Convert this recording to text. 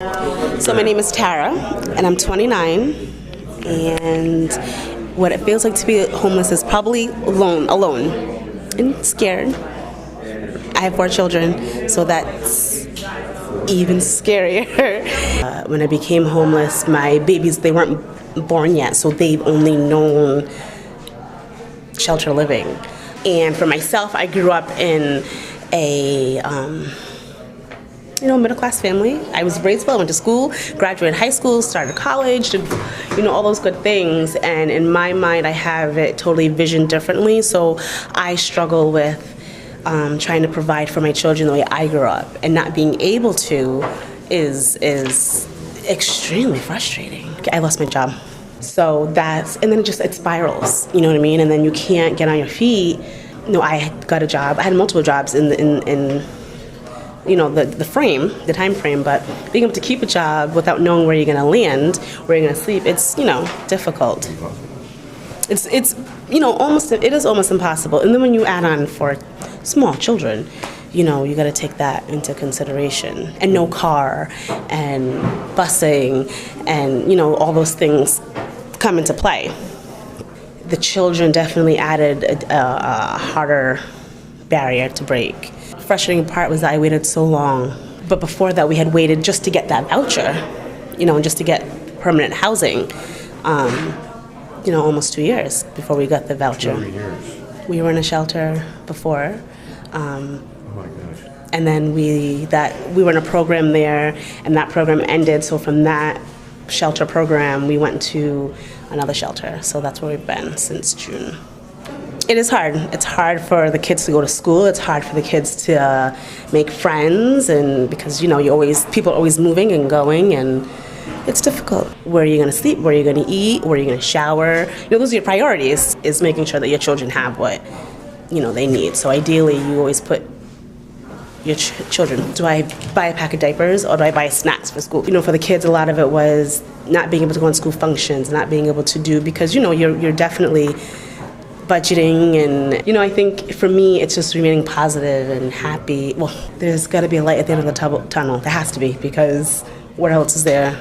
So my name is Tara, and I'm 29, and what it feels like to be homeless is probably alone, and scared. I have 4 children, so that's even scarier. When I became homeless, my babies, they weren't born yet, so they've only known shelter living. And for myself, I grew up in a middle-class family. I was raised well, went to school, graduated high school, started college, did, all those good things. And in my mind, I have it totally visioned differently. So I struggle with trying to provide for my children the way I grew up, and not being able to is extremely frustrating. I lost my job. So and then it spirals, you know what I mean? And then you can't get on your feet. I got a job. I had multiple jobs in the time frame, but being able to keep a job without knowing where you're going to land, where you're going to sleep, it's, difficult. It is almost impossible. And then when you add on for small children, you got to take that into consideration. And no car and busing and, all those things come into play. The children definitely added a harder barrier to break. Frustrating part was that I waited so long. But before that, we had waited just to get that voucher, and just to get permanent housing. Almost 2 years before we got the voucher. 2 years. We were in a shelter before. Oh my gosh. And then we were in a program there, and that program ended. So from that shelter program, we went to another shelter. So that's where we've been since June. It is hard. It's hard for the kids to go to school. It's hard for the kids to make friends, and because people are always moving and going, and it's difficult. Where are you going to sleep? Where are you going to eat? Where are you going to shower? Those are your priorities. Is making sure that your children have what they need. So ideally, you always put your children. Do I buy a pack of diapers, or do I buy snacks for school? For the kids, a lot of it was not being able to go on school functions, not being able to do, because you're definitely budgeting, and I think for me it's just remaining positive and happy. Well, there's got to be a light at the end of the tunnel. There has to be, because what else is there?